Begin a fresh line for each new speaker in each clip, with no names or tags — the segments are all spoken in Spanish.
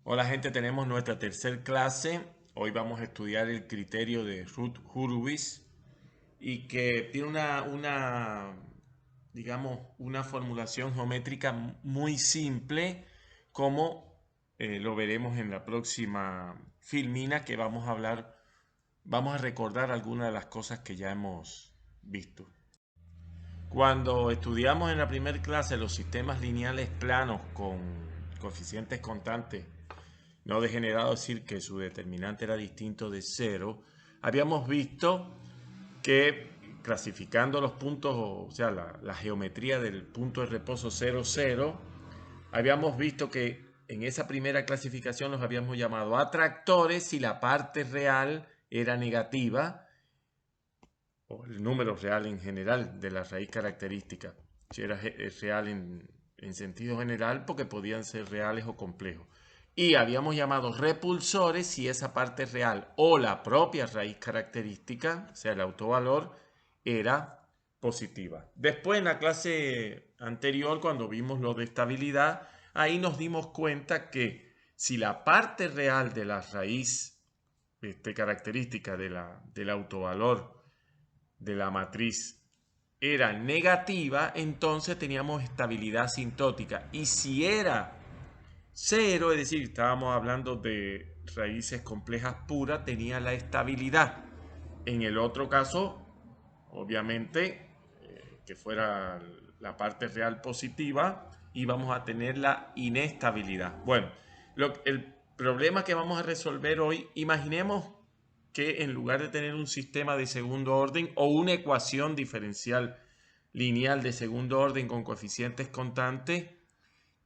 Hola gente, tenemos nuestra tercera clase. Hoy vamos a estudiar el criterio de Routh-Hurwitz y que tiene digamos, una formulación geométrica muy simple, como lo veremos en la próxima filmina que vamos a hablar. Vamos a recordar algunas de las cosas que ya hemos visto. Cuando estudiamos en la primera clase los sistemas lineales planos con coeficientes constantes no degenerado, decir que su determinante era distinto de cero, habíamos visto que clasificando los puntos, o sea, la geometría del punto de reposo 0, 0, habíamos visto que en esa primera clasificación los habíamos llamado atractores si la parte real era negativa, o el número real en general de la raíz característica, si era real en sentido general, porque podían ser reales o complejos. Y habíamos llamado repulsores si esa parte real o la propia raíz característica, o sea, el autovalor, era positiva. Después, en la clase anterior, cuando vimos lo de estabilidad, ahí nos dimos cuenta que si la parte real de la raíz característica del autovalor de la matriz era negativa, entonces teníamos estabilidad asintótica. Y si era cero, es decir, estábamos hablando de raíces complejas puras, tenía la estabilidad. En el otro caso, obviamente, que fuera la parte real positiva, íbamos a tener la inestabilidad. Bueno, el problema que vamos a resolver hoy, imaginemos que en lugar de tener un sistema de segundo orden o una ecuación diferencial lineal de segundo orden con coeficientes constantes,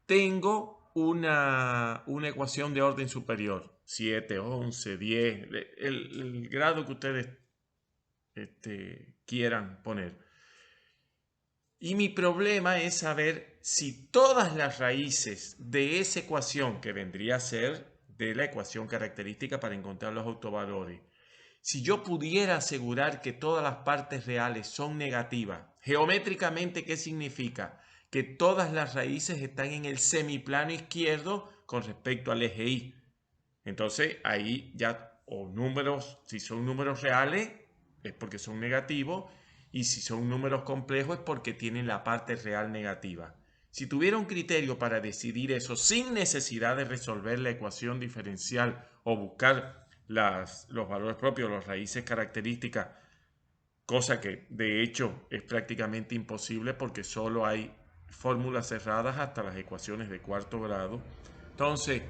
tengo una ecuación de orden superior, 7, 11, 10, el grado que ustedes quieran poner. Y mi problema es saber si todas las raíces de esa ecuación, que vendría a ser de la ecuación característica para encontrar los autovalores, si yo pudiera asegurar que todas las partes reales son negativas, geométricamente, ¿qué significa? Que todas las raíces están en el semiplano izquierdo con respecto al eje Y. Entonces ahí ya, o números, si son números reales, es porque son negativos, y si son números complejos es porque tienen la parte real negativa. Si tuviera un criterio para decidir eso sin necesidad de resolver la ecuación diferencial o buscar los valores propios, las raíces características, cosa que de hecho es prácticamente imposible porque solo hay fórmulas cerradas hasta las ecuaciones de cuarto grado. Entonces,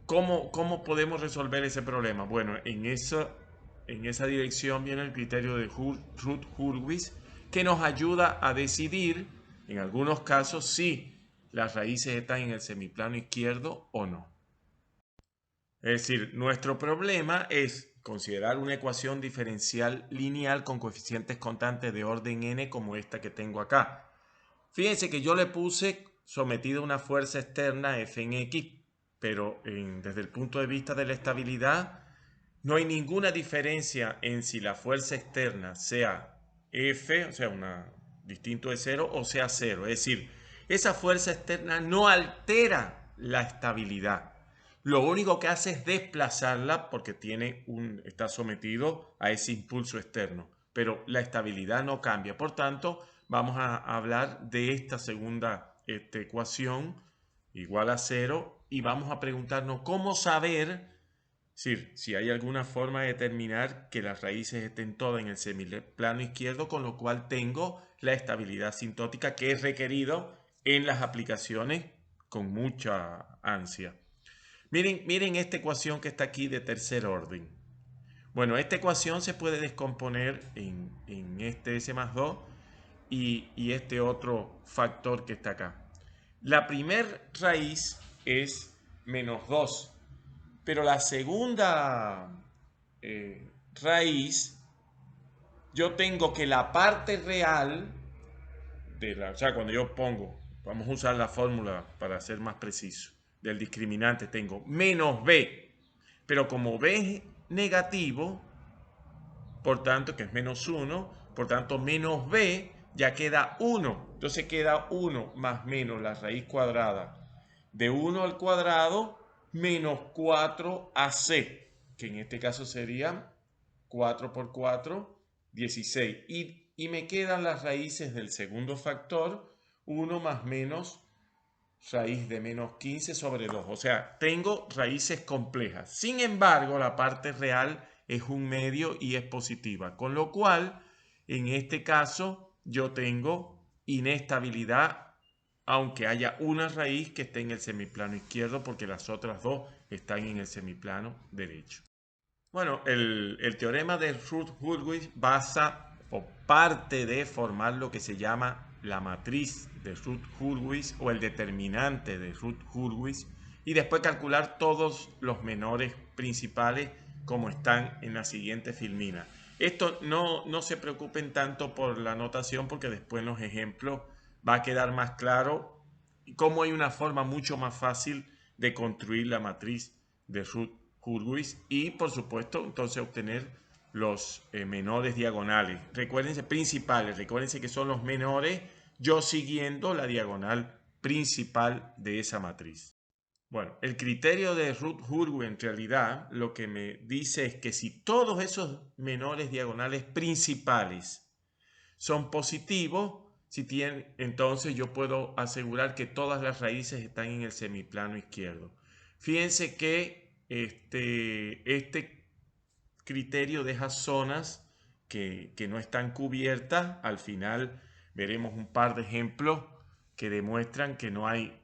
¿cómo podemos resolver ese problema? Bueno, en esa dirección viene el criterio de Routh-Hurwitz, que nos ayuda a decidir, en algunos casos, si las raíces están en el semiplano izquierdo o no. Es decir, nuestro problema es considerar una ecuación diferencial lineal con coeficientes constantes de orden n como esta que tengo acá. Fíjense que yo le puse sometido a una fuerza externa F en X, pero desde el punto de vista de la estabilidad no hay ninguna diferencia en si la fuerza externa sea F, o sea, distinto de cero, o sea cero. Es decir, esa fuerza externa no altera la estabilidad. Lo único que hace es desplazarla porque está sometido a ese impulso externo, pero la estabilidad no cambia. Por tanto, vamos a hablar de esta segunda ecuación igual a cero y vamos a preguntarnos cómo saber si hay alguna forma de determinar que las raíces estén todas en el semiplano izquierdo, con lo cual tengo la estabilidad asintótica que es requerido en las aplicaciones con mucha ansia. Miren esta ecuación que está aquí de tercer orden. Bueno, esta ecuación se puede descomponer en este S más 2 y este otro factor que está acá. La primera raíz es menos 2, pero la segunda raíz, yo tengo que la parte real, o sea, cuando yo pongo, vamos a usar la fórmula para ser más preciso, del discriminante, tengo menos b, pero como b es negativo, por tanto, que es menos 1, por tanto, menos b ya queda 1. Entonces queda 1 más menos la raíz cuadrada de 1 al cuadrado menos 4AC, que en este caso sería 4 por 4, 16. Y me quedan las raíces del segundo factor, 1 más menos raíz de menos 15 sobre 2. O sea, tengo raíces complejas. Sin embargo, la parte real es un medio y es positiva. Con lo cual, en este caso, yo tengo inestabilidad, aunque haya una raíz que esté en el semiplano izquierdo, porque las otras dos están en el semiplano derecho. Bueno, el teorema de Routh-Hurwitz basa o parte de formar lo que se llama la matriz de Routh-Hurwitz o el determinante de Routh-Hurwitz y después calcular todos los menores principales como están en la siguiente filmina. Esto no se preocupen tanto por la notación porque después en los ejemplos va a quedar más claro cómo hay una forma mucho más fácil de construir la matriz de Routh-Hurwitz y por supuesto entonces obtener los menores diagonales. Recuérdense principales, recuérdense que son los menores yo siguiendo la diagonal principal de esa matriz. Bueno, el criterio de Routh-Hurwitz en realidad lo que me dice es que si todos esos menores diagonales principales son positivos, si tienen, entonces yo puedo asegurar que todas las raíces están en el semiplano izquierdo. Fíjense que este criterio deja zonas que no están cubiertas. Al final veremos un par de ejemplos que demuestran que no hay,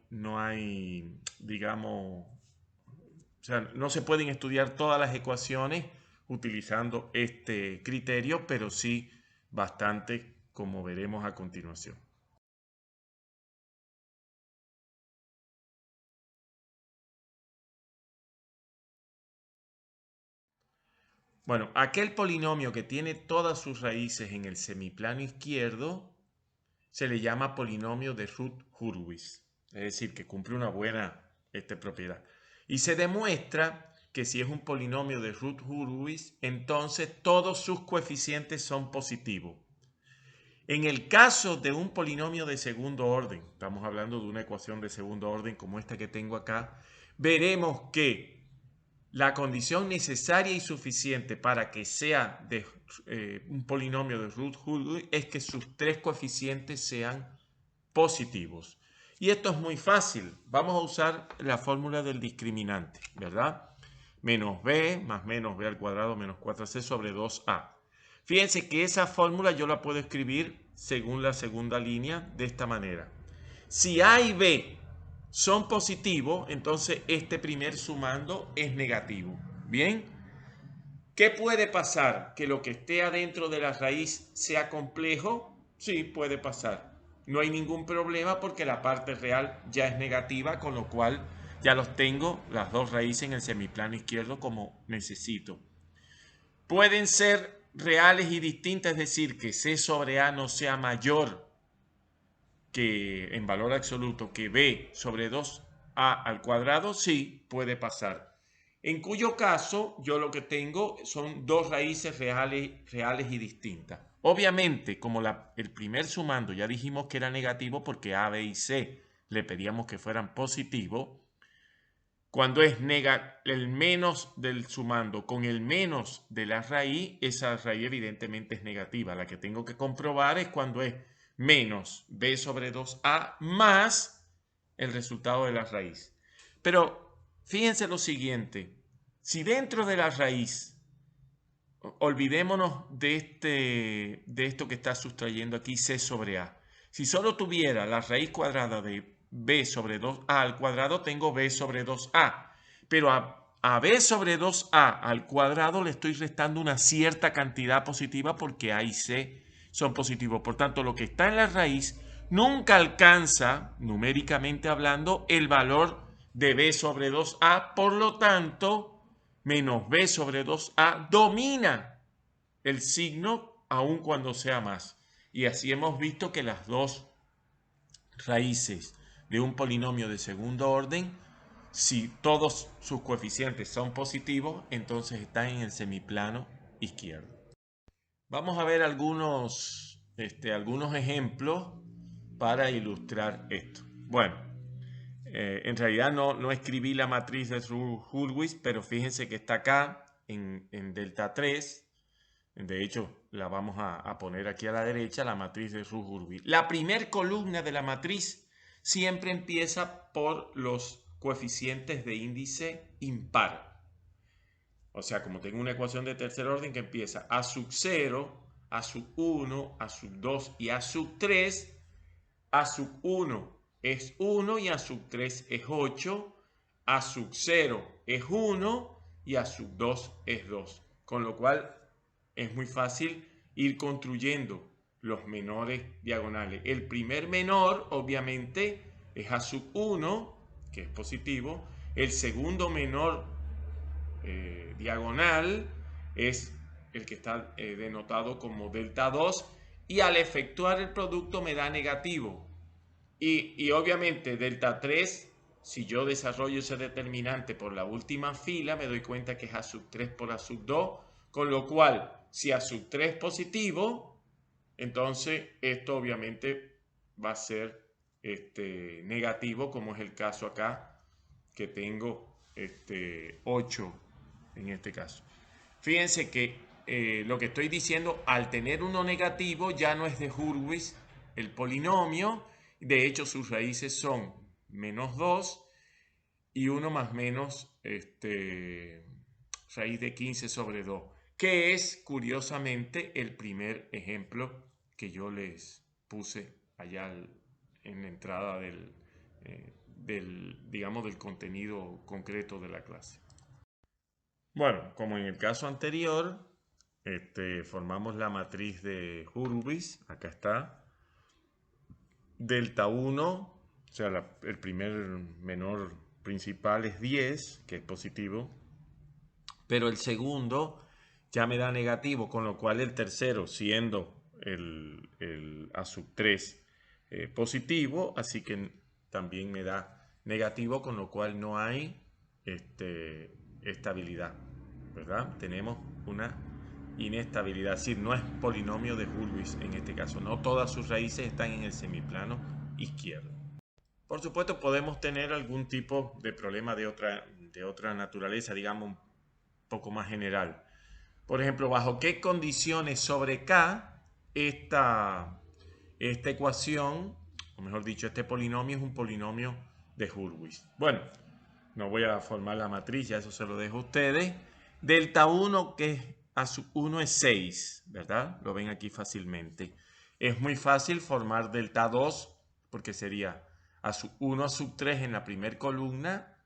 digamos, o sea, no se pueden estudiar todas las ecuaciones utilizando este criterio, pero sí bastante, como veremos a continuación. Bueno, aquel polinomio que tiene todas sus raíces en el semiplano izquierdo se le llama polinomio de Routh-Hurwitz, es decir, que cumple una buena propiedad. Y se demuestra que si es un polinomio de Routh-Hurwitz, entonces todos sus coeficientes son positivos. En el caso de un polinomio de segundo orden, estamos hablando de una ecuación de segundo orden como esta que tengo acá, veremos que la condición necesaria y suficiente para que sea un polinomio de Routh-Hurwitz es que sus tres coeficientes sean positivos. Y esto es muy fácil. Vamos a usar la fórmula del discriminante, ¿verdad? Menos b más menos b al cuadrado menos 4c sobre 2a. Fíjense que esa fórmula yo la puedo escribir según la segunda línea de esta manera. Si a y b son positivos, entonces este primer sumando es negativo. ¿Bien? ¿Qué puede pasar? ¿Que lo que esté adentro de la raíz sea complejo? Sí, puede pasar. No hay ningún problema porque la parte real ya es negativa, con lo cual ya los tengo, las dos raíces en el semiplano izquierdo como necesito. Pueden ser reales y distintas, es decir, que C sobre A no sea mayor que en valor absoluto que B sobre 2A al cuadrado, sí, puede pasar. En cuyo caso, yo lo que tengo son dos raíces reales y distintas. Obviamente, como el primer sumando ya dijimos que era negativo porque A, B y C le pedíamos que fueran positivos, cuando es el menos del sumando con el menos de la raíz, esa raíz evidentemente es negativa. La que tengo que comprobar es cuando es menos b sobre 2a más el resultado de la raíz. Pero fíjense lo siguiente. Si dentro de la raíz, olvidémonos de esto que está sustrayendo aquí c sobre a. Si solo tuviera la raíz cuadrada de b sobre 2a al cuadrado, tengo b sobre 2a. Pero a b sobre 2a al cuadrado le estoy restando una cierta cantidad positiva porque a y c son positivos. Por tanto, lo que está en la raíz nunca alcanza, numéricamente hablando, el valor de b sobre 2a. Por lo tanto, menos b sobre 2a domina el signo aun cuando sea más. Y así hemos visto que las dos raíces de un polinomio de segundo orden, si todos sus coeficientes son positivos, entonces están en el semiplano izquierdo. Vamos a ver algunos ejemplos para ilustrar esto. Bueno, en realidad no escribí la matriz de Hurwitz, pero fíjense que está acá en delta 3. De hecho, la vamos a poner aquí a la derecha, la matriz de Hurwitz. La primer columna de la matriz siempre empieza por los coeficientes de índice impar. O sea, como tengo una ecuación de tercer orden que empieza a sub 0, a sub 1, a sub 2 y a sub 3, a sub 1 es 1 y a sub 3 es 8, a sub 0 es 1 y a sub 2 es 2. Con lo cual es muy fácil ir construyendo los menores diagonales. El primer menor, obviamente, es a sub 1, que es positivo. El segundo menor diagonal es el que está denotado como delta 2. Y al efectuar el producto me da negativo. Y obviamente delta 3, si yo desarrollo ese determinante por la última fila, me doy cuenta que es a sub 3 por a sub 2, con lo cual, si a sub 3 es positivo, entonces esto obviamente va a ser negativo, como es el caso acá, que tengo 8 en este caso. Fíjense que lo que estoy diciendo, al tener uno negativo, ya no es de Hurwitz el polinomio. De hecho, sus raíces son menos 2 y 1 más menos raíz de 15 sobre 2, que es curiosamente el primer ejemplo que yo les puse allá en la entrada digamos, del contenido concreto de la clase. Bueno, como en el caso anterior, formamos la matriz de Hurwitz, acá está. Delta 1, o sea, el primer menor principal es 10, que es positivo, pero el segundo ya me da negativo, con lo cual el tercero, siendo el a sub 3 positivo, así que también me da negativo, con lo cual no hay estabilidad, ¿verdad? Tenemos una inestabilidad, es decir, no es polinomio de Hurwitz en este caso, no todas sus raíces están en el semiplano izquierdo. Por supuesto, podemos tener algún tipo de problema de otra naturaleza, digamos, un poco más general. Por ejemplo, ¿bajo qué condiciones sobre K esta ecuación, o mejor dicho, este polinomio es un polinomio de Hurwitz? Bueno, no voy a formar la matriz, ya eso se lo dejo a ustedes. Delta 1, que es a sub 1 es 6, ¿verdad? Lo ven aquí fácilmente. Es muy fácil formar delta 2, porque sería a sub 1 a sub 3 en la primera columna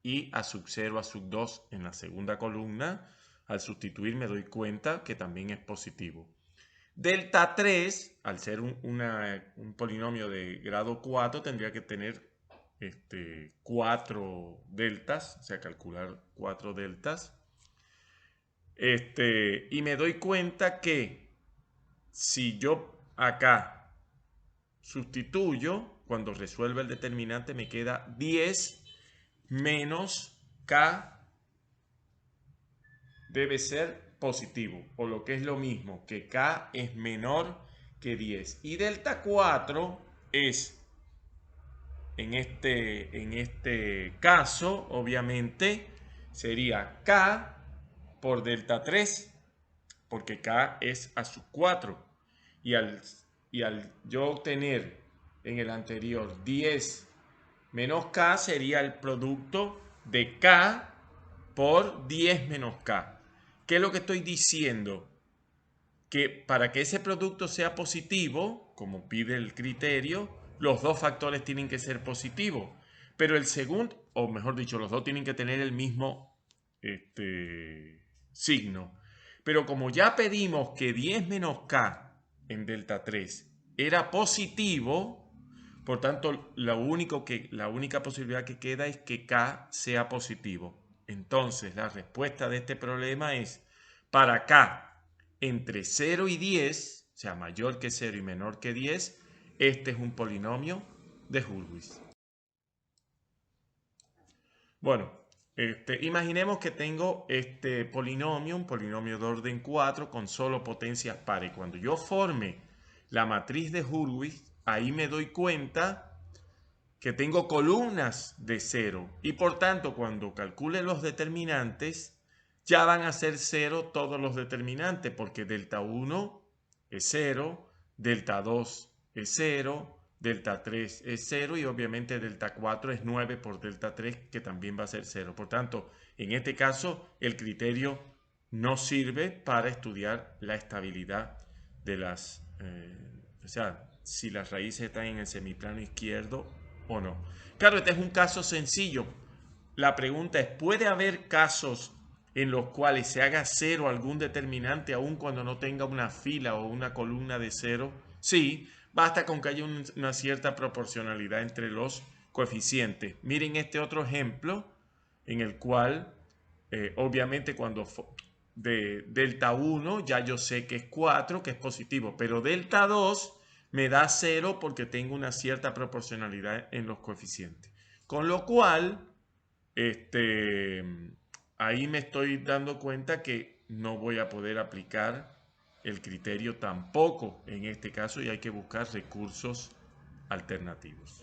y a sub 0 a sub 2 en la segunda columna. Al sustituir me doy cuenta que también es positivo. Delta 3, al ser un polinomio de grado 4, tendría que tener 4 deltas, o sea, calcular 4 deltas. Y me doy cuenta que si yo acá sustituyo, cuando resuelva el determinante me queda 10 menos K debe ser positivo, o lo que es lo mismo, que K es menor que 10. Y delta 4 es, en este caso, obviamente, sería K por delta 3, porque K es a sub 4. Y al yo obtener en el anterior 10 menos K, sería el producto de K por 10 menos K. ¿Qué es lo que estoy diciendo? Que para que ese producto sea positivo, como pide el criterio, los dos factores tienen que ser positivos. Pero el segundo, o mejor dicho, los dos tienen que tener el mismo signo. Pero como ya pedimos que 10 menos K en delta 3 era positivo, por tanto, la única posibilidad que queda es que K sea positivo. Entonces, la respuesta de este problema es, para K entre 0 y 10, o sea, mayor que 0 y menor que 10, este es un polinomio de Hurwitz. Bueno, imaginemos que tengo este polinomio, un polinomio de orden 4 con solo potencias pares. Cuando yo forme la matriz de Hurwitz, ahí me doy cuenta que tengo columnas de 0 y por tanto cuando calcule los determinantes ya van a ser 0 todos los determinantes porque delta 1 es 0, delta 2 es 0, delta 3 es 0 y obviamente delta 4 es 9 por delta 3 que también va a ser 0. Por tanto, en este caso el criterio no sirve para estudiar la estabilidad de las, o sea, si las raíces están en el semiplano izquierdo o no. Claro, este es un caso sencillo. La pregunta es, ¿puede haber casos en los cuales se haga 0 algún determinante aun cuando no tenga una fila o una columna de 0? Sí, basta con que haya una cierta proporcionalidad entre los coeficientes. Miren este otro ejemplo en el cual, obviamente, cuando de delta 1 ya yo sé que es 4, que es positivo, pero delta 2 me da 0 porque tengo una cierta proporcionalidad en los coeficientes. Con lo cual, ahí me estoy dando cuenta que no voy a poder aplicar el criterio tampoco en este caso y hay que buscar recursos alternativos.